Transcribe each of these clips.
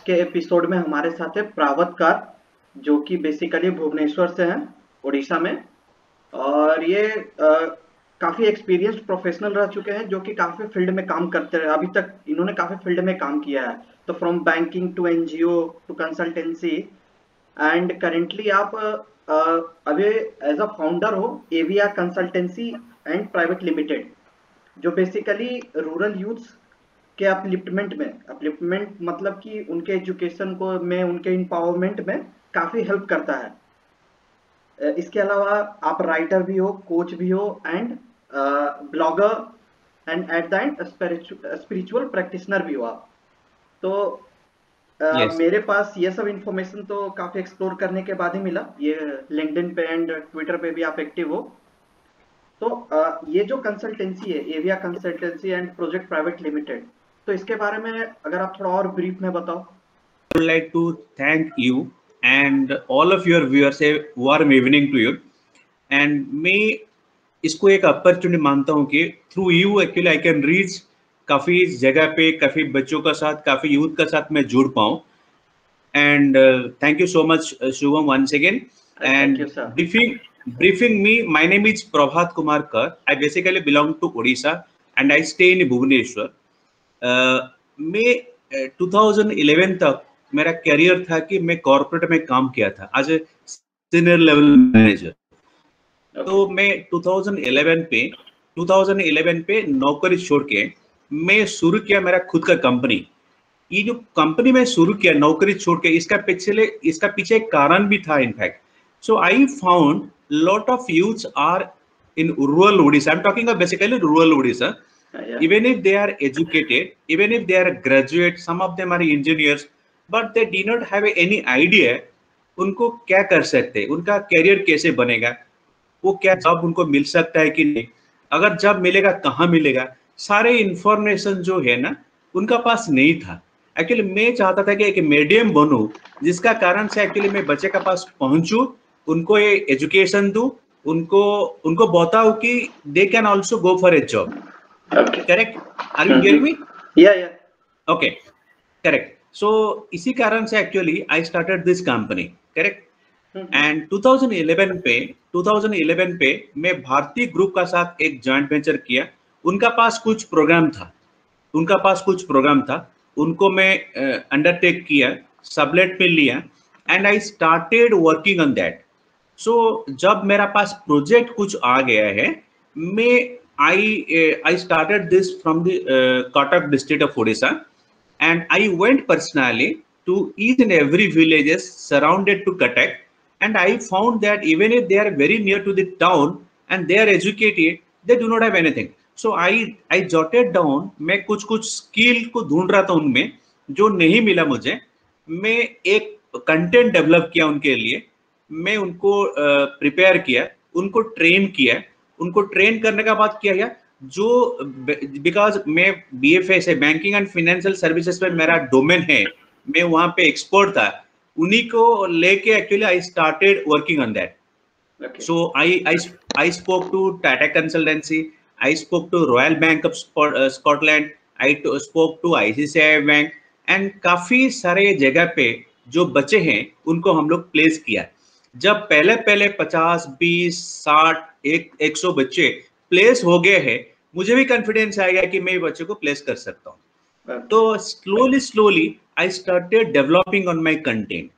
के एपिसोड में हमारे साथ है प्रावतकार, जो कि बेसिकली भुवनेश्वर से हैं, उड़ीसा में। और ये काफ़ी एक्सपीरियंस्ड प्रोफेशनल रह चुके हैं, जो कि काफ़ी फील्ड में काम करते रहे। अभी तक इन्होंने काफ़ी फील्ड में काम किया है, तो from banking to NGO to consultancy. And currently आप अभी एज अ फाउंडर हो Aviya consultancy and private limited, जो बेसिकली रूरल यूथ्स के अपलिफ्टमेंट मतलब कि उनके एजुकेशन को में, उनके एम्पावरमेंट में काफ़ी हेल्प करता है। इसके अलावा आप राइटर भी हो, कोच भी हो, and blogger, and at the end spiritual practitioner भी हो आप। तो Yes. मेरे पास ये सब इंफॉर्मेशन तो काफ़ी एक्सप्लोर करने के बाद ही मिला। ये लिंक्डइन पे एंड ट्विटर पे भी आप एक्टिव हो। तो ये जो कंसल्टेंसी है, Avia consultancy and project private limited, तो इसके बारे में अगर आप थोड़ा और ब्रीफ में बताओ। I would like to thank you and all of your viewers. A warm evening to you. And मैं इसको एक अपॉर्चुनिटी मानता हूँ कि through you actually I can reach काफ़ी जगह पे, काफ़ी बच्चों का साथ, काफ़ी यूथ का साथ मैं जुड़ पाऊँ. And thank you so much, Shubham, once again. Thank you And sir. briefing me, my name is Prabhat Kumar Kar. I basically belong to Odisha and I stay in Bhubaneswar. मैं 2011 तक मेरा career था कि मैं corporate में काम किया था as a senior level manager. Okay. तो मैं 2011 पे नौकरी छोड़ के मैं शुरू किया मेरा खुद का कंपनी. ये जो कंपनी में शुरू किया नौकरी छोड़ के, इसका पीछे एक कारण भी था in fact. So I found lot of youths are in rural Odisha. I am talking basically rural Odisha. Even if they are educated, even if they are graduate, some of them are engineers, but they do not have any idea उनको क्या कर सकते हैं, उनका career कैसे बनेगा, वो क्या जॉब उनको मिल सकता है कि नहीं, अगर जॉब मिलेगा कहाँ मिलेगा, सारे इंफॉर्मेशन जो है ना उनका पास नहीं था. एक्चुअली मैं चाहता था कि एक मीडियम बनूं जिसका कारण से एक्चुअली मैं बच्चे के पास पहुंचूं, उनको ये एजुकेशन दूं, उनको उनको बताऊं कि they can also go for a job. Okay. Correct? Are you hearing me? या ओके, करेक्ट. सो इसी कारण से actually I started this company. Correct. And 2011 पे मैं भारतीय ग्रुप का साथ एक जॉइंट वेंचर किया. उनका पास कुछ प्रोग्राम था, उनको मैं अंडरटेक किया, सबलेट में लिया and I started working on that. So जब मेरा पास प्रोजेक्ट कुछ आ गया है, मैं I started this from the Cuttack district of Odisha and I went personally to each and every villages surrounded to Cuttack, and I found that even if they are very near to the town and they are educated, they do not have anything. So I jotted down, मैं कुछ skill को ढूंढ रहा था उनमें जो नहीं मिला मुझे. मैं एक कंटेंट डेवलप किया उनके लिए, मैं उनको प्रिपेयर किया, उनको ट्रेन करने का बाद किया गया जो, बिकॉज मैं बीएफए से बैंकिंग एंड फाइनेंशियल सर्विसेज पे मेरा डोमेन है, मैं वहां पे एक्सपर्ट था, उन्हीं को लेके actually I started working on that. Okay. So I spoke to Tata consultancy, I spoke to Royal Bank of Scotland, I spoke to ICICI bank, and काफी सारे जगह पे जो बच्चे हैं उनको हम लोग प्लेस किया. जब पहले 50, 20, 60, 100 बच्चे प्लेस हो गए हैं, मुझे भी कॉन्फिडेंस आएगा कि मैं बच्चे को प्लेस कर सकता हूँ. तो slowly I started developing on my content.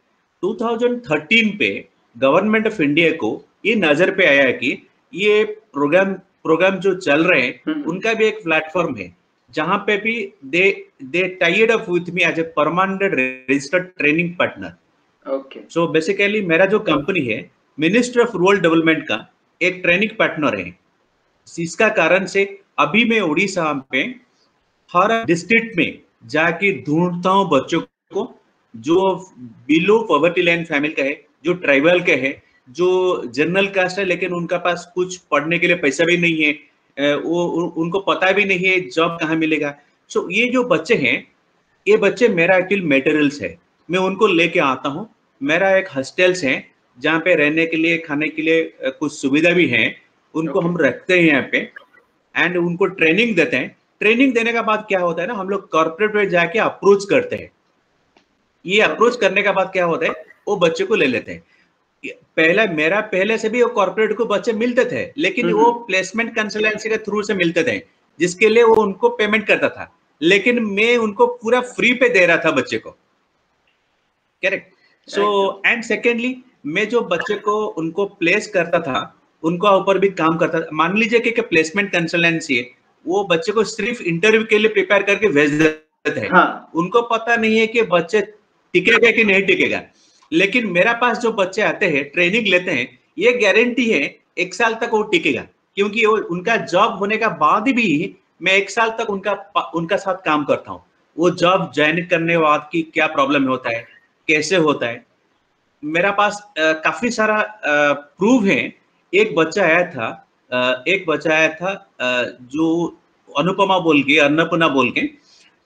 2013 पे गवर्नमेंट ऑफ इंडिया को ये नजर पे आया कि ये प्रोग्राम जो चल रहे हैं उनका भी एक प्लेटफॉर्म है जहां पे भी they tied up with me as a permanent registered training partner. Okay. So basically मेरा जो कंपनी है मिनिस्ट्री ऑफ रूरल डेवलपमेंट का एक ट्रेनिंग पार्टनर है. इसका कारण से अभी मैं उड़ीसा पे हर डिस्ट्रिक्ट में जाके ढूंढता हूँ बच्चों को जो बिलो पॉवर्टी लाइन फैमिली का है, जो ट्राइबल का है, जो जनरल कास्ट है लेकिन उनका पास कुछ पढ़ने के लिए पैसा भी नहीं है, वो उनको पता भी नहीं है जॉब कहाँ मिलेगा. सो ये जो बच्चे हैं, ये बच्चे मेरा एक्चुअल मटेरियल्स है, मैं उनको लेके आता हूँ. मेरा एक हॉस्टल्स है जहाँ पे रहने के लिए, खाने के लिए कुछ सुविधा भी है, उनको हम रखते हैं यहाँ पे एंड उनको ट्रेनिंग देते हैं. ट्रेनिंग देने के बाद क्या होता है ना, हम लोग कॉर्पोरेट में जाके अप्रोच करते हैं. ये अप्रोच करने के बाद क्या होता है, वो बच्चे को ले लेते हैं। मेरा पहले से भी वो कॉर्पोरेट को बच्चे मिलते थे, लेकिन वो प्लेसमेंट कंसल्टेंसी के थ्रू से मिलते थे, जिसके लिए वो उनको पेमेंट करता था, लेकिन मैं उनको पूरा फ्री पे दे रहा था बच्चे को। करेक्ट। सो एंड सेकेंडली, मैं जो बच्चे को उनको प्लेस करता था, उनका ऊपर भी काम करता था। मान लीजिए कि प्लेसमेंट कंसल्टेंसी है, वो बच्चे को सिर्फ इंटरव्यू के लिए प्रिपेयर करके भेज देते हैं। हाँ। उनको पता नहीं है कि बच्चे टिकेगा कि नहीं टिकेगा। लेकिन मेरा पास जो बच्चे आते हैं, ट्रेनिंग लेते हैं, ये गारंटी है 1 साल तक वो टिकेगा, क्योंकि वो उनका जॉब होने का बाद भी मैं 1 साल तक उनका साथ काम करता हूँ। वो जॉब ज्वाइन करने के बाद की क्या प्रॉब्लम होता है, कैसे होता है, मेरा पास काफी सारा प्रूफ है। एक बच्चा आया था जो अनुपमा बोल के, अन्नपूर्णा बोल के,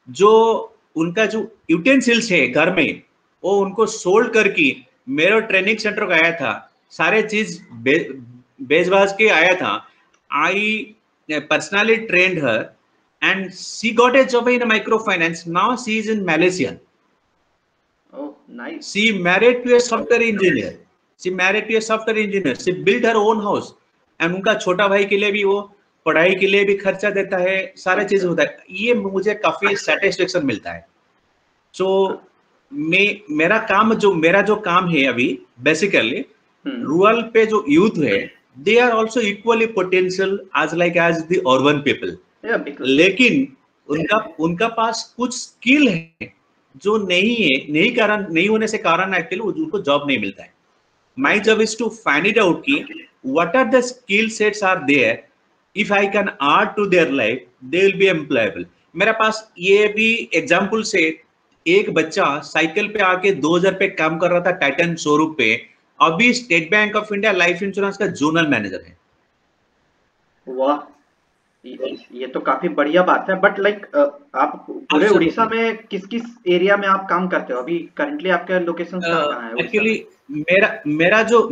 जो उनका जो यूटेंसिल्स है घर में, वो उनको सोल्ड करके मेरे ट्रेनिंग सेंटर का आया था, सारे चीज बेच बाज के आया था। I personally trend her and she got a job in a microfinance. Now she is in Malaysia. Oh, nice. She married to a software engineer. She built her own house. And उनका छोटा भाई के लिए भी वो पढ़ाई के लिए भी खर्चा देता है, सारा चीज होता है। ये मुझे काफी सेटिस्फेक्शन मिलता है। So मेरा जो काम है अभी बेसिकली रूरल पे जो यूथ है, they are also equally potential as the urban people. लेकिन उनका पास कुछ स्किल है जो नहीं होने से कारण एक्चुअली उनको जॉब नहीं मिलता है। My job is to find it out कि what are the skill sets are there, if I can add to their life they will be employable. मेरे पास ये भी एग्जांपल से, एक बच्चा साइकिल पे आके 2000 पे काम कर रहा था टाइटन शोरूम पे, अभी state bank of India life insurance का जोनल मैनेजर है। वाह, ये तो काफी बढ़िया बात है। बट लाइक आप पूरे उड़ीसा में किस किस एरिया में आप काम करते हो अभी? करंटली आपका लोकेशन कहाँ है? एक्चुअली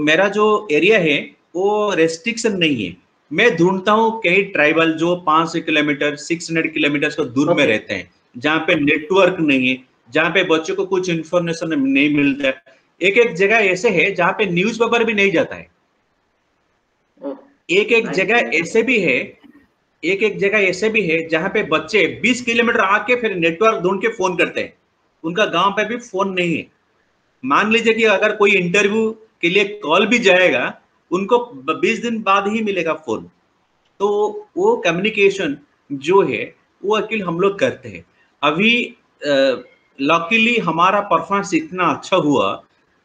मेरा जो एरिया है वो रेस्ट्रिक्शन नहीं है। मैं ढूंढता हूँ कई ट्राइबल जो 500 किलोमीटर 600 किलोमीटर को दूर में रहते हैं, जहाँ पे नेटवर्क नहीं है, जहाँ पे बच्चों को कुछ इंफॉर्मेशन नहीं मिलता है। एक जगह ऐसे है जहाँ पे न्यूज़पेपर भी नहीं जाता है। एक जगह ऐसे भी है जहां पे बच्चे 20 किलोमीटर आके फिर नेटवर्क ढूंढ के फोन करते हैं, उनका गांव पे भी फोन नहीं है। मान लीजिए कि अगर कोई इंटरव्यू के लिए कॉल भी जाएगा, उनको 20 दिन बाद ही मिलेगा फोन। तो वो कम्युनिकेशन जो है वो एक्चुअली हम लोग करते हैं। अभी लकीली हमारा परफॉर्मेंस इतना अच्छा हुआ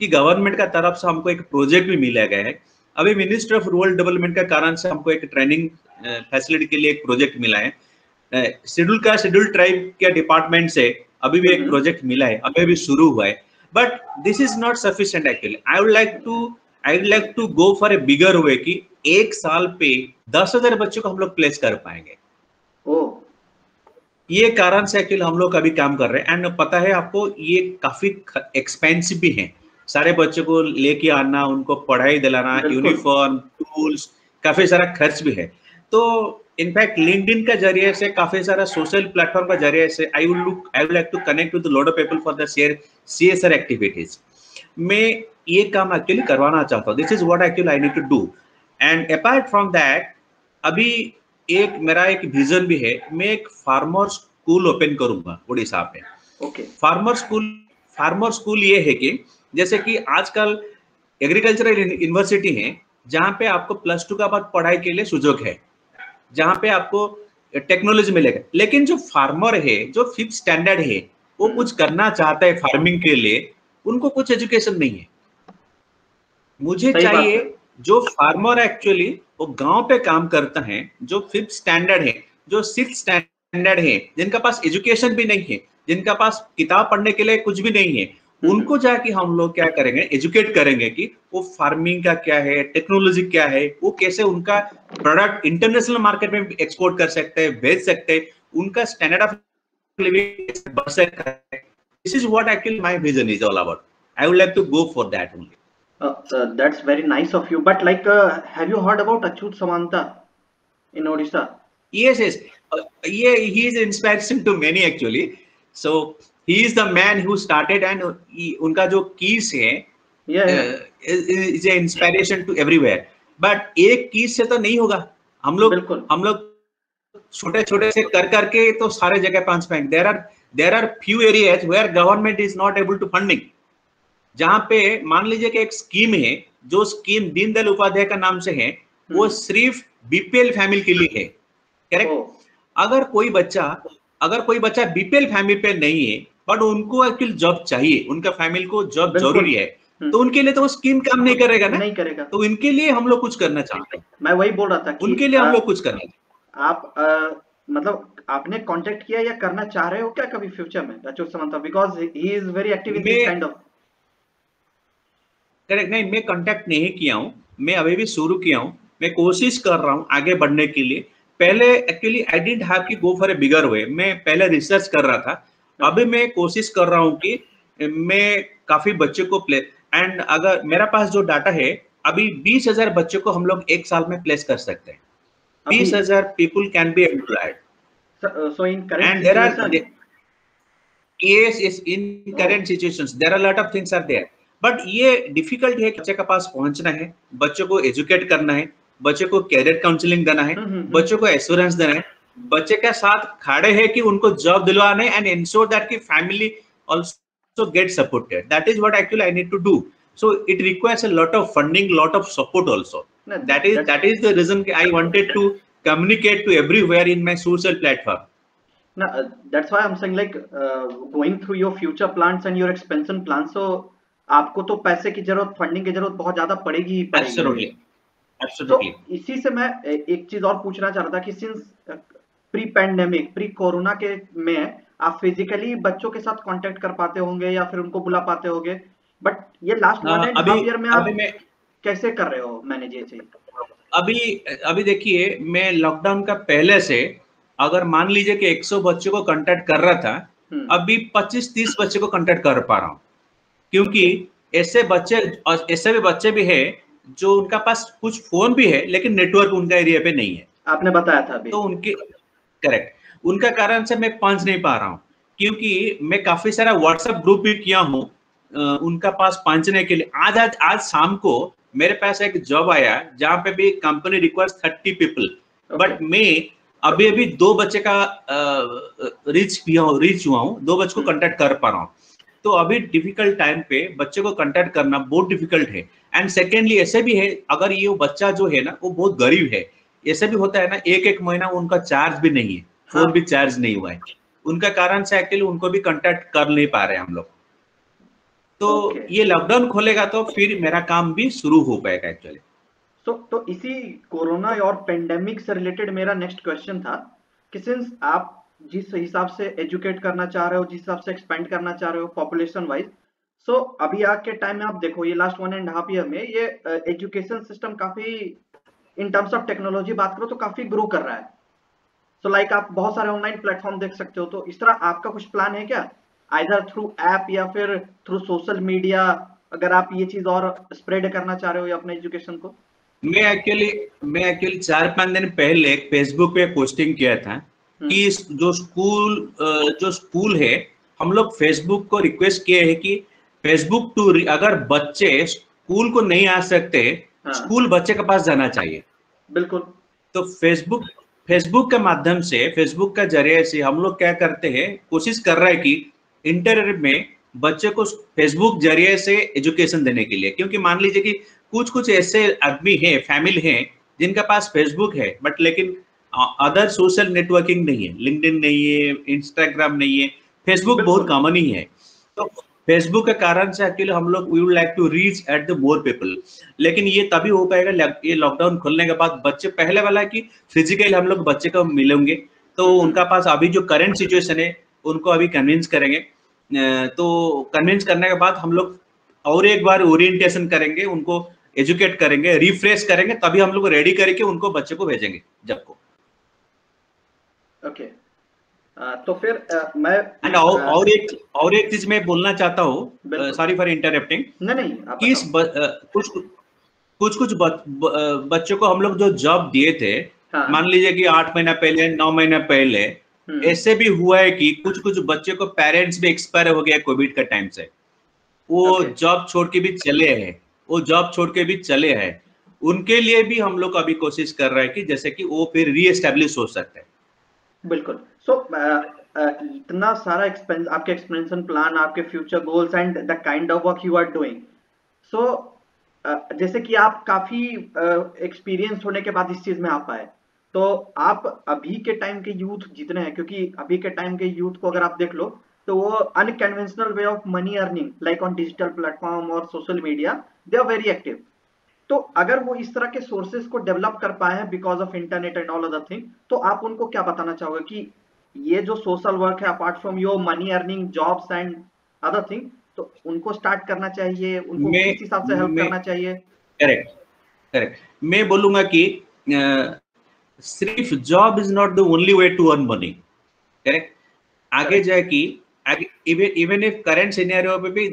कि गवर्नमेंट का तरफ से हमको एक प्रोजेक्ट भी मिला गया है। अभी मिनिस्ट्री ऑफ रूरल डेवलपमेंट का कारण से हमको एक ट्रेनिंग फैसिलिटी के लिए एक प्रोजेक्ट मिला है। शेड्यूल ट्राइब के डिपार्टमेंट से अभी भी एक प्रोजेक्ट मिला है, अभी भी शुरू हुआ है। But this is not sufficient actually. I would like to go for a bigger way कि 1 साल पे 10,000 बच्चों को हम लोग प्लेस कर पाएंगे। ये कारण से एक्चुअली हम लोग अभी काम कर रहे हैं। एंड पता है आपको, ये काफी एक्सपेंसिव भी है। सारे बच्चों को लेके आना, उनको पढ़ाई दिलाना, यूनिफॉर्म, टूल्स, काफी सारा खर्च भी है। तो इनफैक्ट लिंक्डइन का जरिए से, काफी सारा सोशल प्लेटफॉर्म का जरिए से I would like to connect with lot of people for the CSR activities. मैं ये काम एक्चुअली करवाना चाहता हूँ। This is what actually I need to do. And apart from that, अभी मेरा एक विजन भी है। मैं एक फार्मर स्कूल ओपन करूंगा उड़ीसा पे। ओके। फार्मर स्कूल ये है कि जैसे कि आजकल एग्रीकल्चरल यूनिवर्सिटी है जहाँ पे आपको +2 का बाद पढ़ाई के लिए सुযোग है, जहाँ पे आपको टेक्नोलॉजी मिलेगा। लेकिन जो फार्मर है, जो 5th स्टैंडर्ड है, वो कुछ करना चाहता है फार्मिंग के लिए, उनको कुछ एजुकेशन नहीं है। मुझे चाहिए जो फार्मर एक्चुअली वो गांव पे काम करता है, जो 5th स्टैंडर्ड है, जो 6th स्टैंडर्ड है, जिनका पास एजुकेशन भी नहीं है, जिनका पास किताब पढ़ने के लिए कुछ भी नहीं है, उनको जाके हम लोग क्या करेंगे, एजुकेट करेंगे कि वो फार्मिंग का क्या है, टेक्नोलॉजी क्या है, वो कैसे उनका प्रोडक्ट इंटरनेशनल मार्केट में एक्सपोर्ट कर सकते हैं, भेज सकते हैं, उनका स्टैंडर्ड ऑफ लिविंग बढ़ सकता है। This is what actually my vision is all about. I would like to go for that only. That's very nice of you. But like, have you heard about Achyut Samanta in Odisha? Yes. He is inspiration to many actually. So he is the man who started and उनका जो keys है is a inspiration to everywhere. But एक keys से तो नहीं होगा, हम लोग छोटे छोटे से कर करके तो सारे जगह पहुंच पाएंगे. There are few areas where government is not able to funding. जहां पे मान लीजिए कि एक स्कीम है, जो स्कीम दीनदयाल उपाध्याय का नाम से है, वो सिर्फ बीपीएल फैमिली के लिए है. करेक्ट. अगर कोई बच्चा बीपीएल फैमिली पे नहीं है बट उनको एक्चुअली जॉब चाहिए, उनका फैमिली को जॉब जरूरी है, तो उनके लिए तो वो स्कीम काम नहीं करेगा ना. नहीं करेगा. तो इनके लिए हम लोग कुछ करना चाहते हैं. मैं वही बोल रहा था कि उनके लिए हम लोग कुछ करना. आप मतलब आपने कांटेक्ट किया या करना चाह रहे हो क्या कभी फ्यूचर में Achyut Samantha, because he is very active in this kind of. Correct. नहीं, मैं कांटेक्ट नहीं किया हूं, मैं अभी भी शुरू किया हूं. मैं कोशिश कर रहा हूं आगे बढ़ने के लिए. पहले एक्चुअली आई डिडंट हैव कि गो फॉर ए बिगर वे. मैं पहले रिसर्च कर रहा था. अभी मैं कोशिश कर रहा हूं कि मैं काफी बच्चों को प्ले, एंड अगर मेरा पास जो डाटा है, अभी 20,000 बच्चों को हम लोग एक साल में प्लेस कर सकते हैं. 20,000 people can be employed. So in current and there are yes in current situations there are a lot of things are there, but ये difficult है. बच्चे के पास पहुंचना है, बच्चों को एजुकेट करना है, बच्चों को कैरियर काउंसलिंग देना है, बच्चों को एश्योरेंस देना है, बच्चे के साथ खड़े हैं कि उनको जॉब दिलवाना है, एंड इंश्योर दैट कि family also get supported. That is what actually I need to do. So it requires a lot of funding, lot of support also. That is the reason I wanted to communicate to everywhere in my social platform. Now, that's why I'm saying like going through your future plans and your expansion plans. So आपको तो पैसे की जरूरत, funding की जरूरत बहुत ज्यादा पड़ेगी ही पड़ेगी. Absolutely. तो इसी से मैं एक चीज और पूछना चाह रहा था कि since pre pandemic, pre corona के में आप फिजिकली बच्चों के साथ कांटेक्ट कर पाते होंगे या फिर उनको बुला पाते होंगे, बट ये लास्ट 1.5 ईयर में आप कैसे कर रहे हो मैनेज ये चीज? अभी देखिए, मैं लॉकडाउन का पहले से अगर मान लीजिए कि 100 बच्चों को कांटेक्ट कर रहा था, अभी 25-30 बच्चों को कांटेक्ट कर पा रहा हूँ, क्योंकि ऐसे भी बच्चे भी है जो उनका पास कुछ फोन भी है लेकिन नेटवर्क उनका एरिया पे नहीं है. आपने बताया था अभी. तो उनका कारण से मैं पहुंच नहीं पा रहा हूँ, क्योंकि मैं काफी सारा व्हाट्सएप ग्रुप भी किया हूँ उनका पास पहुंचने के लिए. आज शाम को मेरे पास एक जॉब आया जहां पे भी कंपनी रिक्वायर्स 30 पीपल, बट मैं अभी 2 बच्चे का रीच हुआ हूँ, 2 बच्चों को कांटेक्ट कर पा रहा हूँ. तो अभी डिफिकल्ट टाइम पे बच्चे को कांटेक्ट करना बहुत डिफिकल्ट है. एंड सेकेंडली ऐसे भी है, अगर ये बच्चा जो है ना वो बहुत गरीब है, ऐसे भी होता है ना, एक महीना उनका चार्ज भी नहीं है, फोन भी चार्ज नहीं हुआ है, उनका कारण से एक्चुअली उनको भी कांटेक्ट कर नहीं पा रहे हम लोग. तो ये लॉकडाउन खोलेगा तो फिर मेरा काम भी शुरू हो पाएगा एक्चुअली. तो इसी कोरोना और पेंडेमिक से रिलेटेड मेरा नेक्स्ट क्वेश्चन था कि सिंस आप जिस हिसाब से एजुकेट करना चाह रहे हो, जिस हिसाब से एक्सपेंड करना चाह रहे हो पॉपुलेशन वाइज, सो अभी आज के टाइम में आप देखो ये लास्ट 1.5 ईयर में ये एजुकेशन सिस्टम काफी इन टर्म्स ऑफ टेक्नोलॉजी बात करो तो काफी ग्रो कर रहा है. सो लाइक आप बहुत सारे ऑनलाइन प्लेटफॉर्म देख सकते हो. तो इस तरह आपका कुछ प्लान है क्या, आइदर थ्रू ऐप या फिर थ्रू सोशल मीडिया, अगर आप ये चीज और स्प्रेड करना चाह रहे हो या अपने एजुकेशन को? मैं एक्चुअली 4-5 दिन पहले फेसबुक पे पोस्टिंग किया था कि जो स्कूल है, हम लोग फेसबुक को रिक्वेस्ट किए हैं कि फेसबुक टू, अगर बच्चे स्कूल को नहीं आ सकते, स्कूल बच्चे के पास जाना चाहिए. बिल्कुल. तो फेसबुक के माध्यम से, फेसबुक के जरिए से हम लोग क्या करते हैं, कोशिश कर रहे हैं कि इंटर में बच्चे को फेसबुक जरिए से एजुकेशन देने के लिए. क्योंकि मान लीजिए कि कुछ ऐसे आदमी हैं, फैमिली हैं, जिनका पास फेसबुक है बट लेकिन अदर सोशल नेटवर्किंग नहीं है, लिंक्डइन नहीं है, इंस्टाग्राम नहीं है, फेसबुक बहुत कॉमन ही है. तो फेसबुक के कारण से एक्चुअली हम लोग we would like to reach at the more people. लेकिन ये तभी हो पाएगा ये लॉकडाउन खोलने के बाद. बच्चे पहले वाला कि फिजिकली हम लोग बच्चे को मिलेंगे, तो उनका पास अभी जो करंट सिचुएशन है उनको अभी कन्विंस करेंगे. तो कन्विंस करने के बाद हम लोग और एक बार ओरिएंटेशन करेंगे, उनको एजुकेट करेंगे, रिफ्रेश करेंगे, तभी हम लोग रेडी करके उनको बच्चे को भेजेंगे जब को. ओके. तो फिर मैं और एक चीज मैं बोलना चाहता हूँ, सॉरी फॉर इंटरप्टिंग. नहीं कि कुछ बच्चों को हम लोग जो जॉब दिए थे, मान लीजिए कि 8 महीना पहले, 9 महीना पहले, ऐसे भी हुआ है कि कुछ कुछ बच्चे को पेरेंट्स भी एक्सपायर हो गया कोविड का टाइम से, वो ओके। जॉब छोड़ के भी चले हैं, वो जॉब छोड़ के भी चले हैं। उनके लिए भी हम लोग अभी कोशिश कर रहे हैं कि जैसे कि वो फिर रीएस्टेब्लिश हो सकते हैं। बिल्कुल। सो इतना सारा एक्सपेंस, आपके एक्सपेंशन प्लान, आपके future goals and the kind of work you are doing, so जैसे कि आप काफी एक्सपीरियंस होने के बाद इस चीज में आ पाए, तो आप अभी के टाइम के यूथ जितने हैं, क्योंकि अभी के टाइम के यूथ को अगर आप देख लो तो वो unconventional way of money earning like on digital platform और social media, they are very active. तो अगर वो इस तरह के सोर्सेज को डेवलप कर पाए हैं because of internet and all other thing, तो आप उनको क्या बताना चाहोगे कि ये जो सोशल वर्क है apart from your money earning jobs and other thing, तो उनको स्टार्ट करना चाहिए, उनको मैं किस हिसाब से हेल्प मैं करना चाहिए? Correct, correct. मैं बोलूंगा कि सिर्फ job is not the only way to earn money, correct. आगे करेक्ट। जाके even even if current scenario पे भी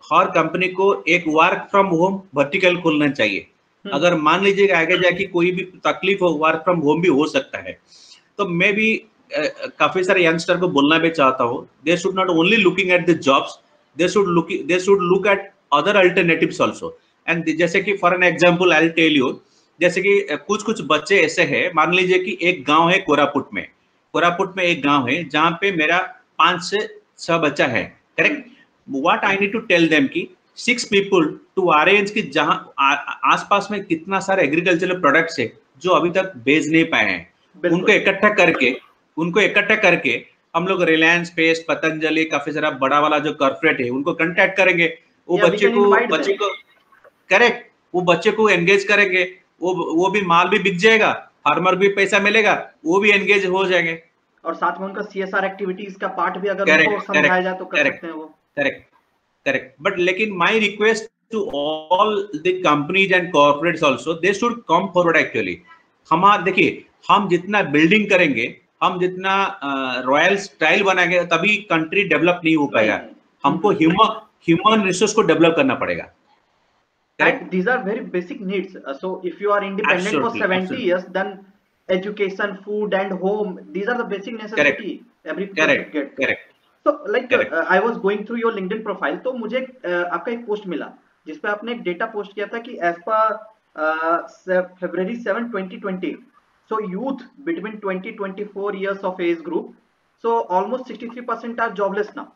हर कंपनी को एक वर्क फ्रॉम होम वर्टिकल खोलना चाहिए। अगर मान लीजिए आगे जाके कोई भी तकलीफ हो, वर्क फ्रॉम होम भी हो सकता है। तो मैं भी काफी सारे यंगस्टर को बोलना भी चाहता हूँ, they should not only looking at the jobs, they should look at other alternatives also. And जैसे कि for an example I will tell you, जैसे कि कुछ कुछ बच्चे ऐसे हैं, मान लीजिए कि एक गांव है कोरापुट में, कोरापुट में एक गांव है जहां पे मेरा 5 से 6 बच्चा है, correct. What I need to tell them कि 6 पीपल टू अरेंज कि जहां आसपास में कितना सारे एग्रीकल्चरल प्रोडक्ट्स है जो अभी तक बेच नहीं पाए हैं, उनको बिल्कुल। इकट्ठा करके, उनको इकट्ठा करके हम लोग रिलायंस, पेस्ट, पतंजलि, काफी सारा बड़ा वाला जो कॉर्पोरेट है उनको कांटेक्ट करेंगे। वो या वी कैन इनवाइट बच्चे देम। को करेक्ट, वो बच्चे को एंगेज करेंगे, वो भी माल भी बिक जाएगा, फार्मर भी पैसा मिलेगा, वो भी एंगेज हो जाएंगे। और साथ में उनका सीएसआर एक्टिविटीज का पार्ट भी अगर उनको करेक्ट, समझाया करेक्ट, जाए तो कर करेक्ट, सकते हैं वो। Correct, correct. बट लेकिन my request to all the companies and corporates also, they should come forward actually. हम देखिए, हम जितना बिल्डिंग करेंगे, हम जितना रॉयल स्टाइल बनाएंगे, तभी कंट्री डेवलप नहीं हो नहीं पाएगा। नहीं। हमको ह्यूमन रिसोर्स को डेवलप करना पड़ेगा, And correct. these are very basic needs. So if you are independent for absolutely, 70 absolutely, years, then education, food, and home, these are the basic correct, necessity every people should correct, get. Correct, So like correct. I was going through your LinkedIn profile, तो मुझे आपका एक post मिला जिसपे आपने एक data post किया था कि as per February 7, 2020, so youth between 20-24 years of age group, so almost 63% are jobless now.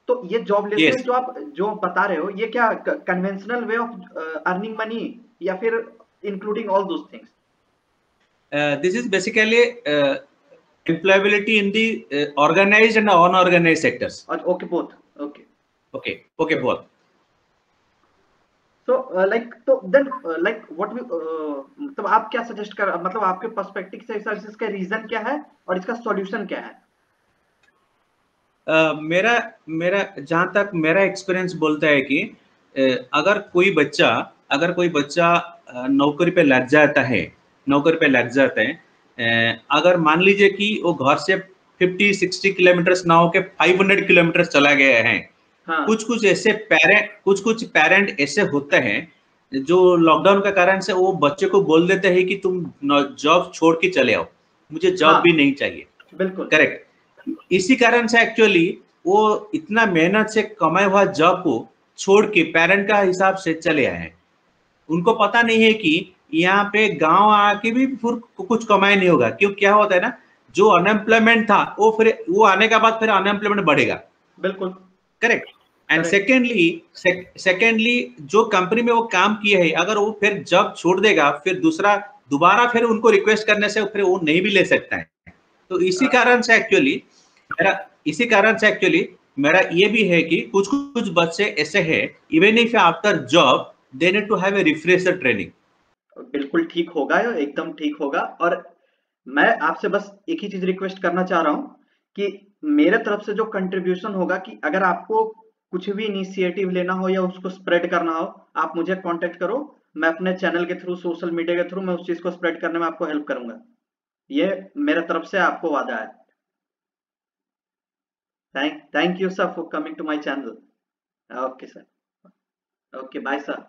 तो ये जॉबलेसनेस यस, जो बता रहे हो, ये क्या conventional way of earning money, या फिर including all those things? this is basically employability in the organized and unorganized sectors. Okay, both. Okay. Okay, okay, both. So like, तो देन लाइक व्हाट वी, मतलब आप क्या suggest कर, मतलब आपके perspective से इसका रीजन क्या है और इसका सॉल्यूशन क्या है? मेरा मेरा जहाँ तक मेरा एक्सपीरियंस बोलता है कि अगर कोई बच्चा नौकरी पे लग जाता है, नौकरी पे लग जाता है, अगर मान लीजिए कि वो घर से 50-60 किलोमीटर ना हो के 500 किलोमीटर चला गया है। हाँ। कुछ कुछ पेरेंट ऐसे होते हैं जो लॉकडाउन के कारण से वो बच्चे को बोल देते हैं कि तुम जॉब छोड़ के चले आओ, मुझे जॉब हाँ। भी नहीं चाहिए, बिल्कुल। करेक्ट। इसी कारण से एक्चुअली वो इतना मेहनत से कमाया हुआ जॉब को छोड़ के पेरेंट का हिसाब से चले आए हैं। उनको पता नहीं है कि यहाँ पे गांव आके भी फिर कुछ कमाई नहीं होगा, क्यों क्या होता है ना, जो अनएम्प्लॉयमेंट था वो आने के बाद फिर अनएम्प्लॉयमेंट बढ़ेगा, बिल्कुल। करेक्ट। And correct. सेकेंडली जो कंपनी में वो काम किए है, अगर वो फिर जॉब छोड़ देगा, फिर दोबारा फिर उनको रिक्वेस्ट करने से फिर वो नहीं भी ले सकता है। तो इसी कारण से एक्चुअली मेरा ये भी है कि कुछ कुछ बच्चे ऐसे हैं, even if after job they need to have a refresher training. बिल्कुल ठीक होगा, एकदम ठीक होगा। और मैं आपसे बस एक ही चीज रिक्वेस्ट करना चाह रहा हूँ कि मेरे तरफ से जो कंट्रीब्यूशन होगा, कि अगर आपको कुछ भी इनिशिएटिव लेना हो या उसको स्प्रेड करना हो, आप मुझे कांटेक्ट करो। मैं अपने चैनल के थ्रू, सोशल मीडिया के थ्रू, मैं उस चीज को स्प्रेड करने में आपको हेल्प करूंगा। ये मेरे तरफ से आपको वादा है। Thank you sir for coming to my channel. Okay sir. Okay, bye sir.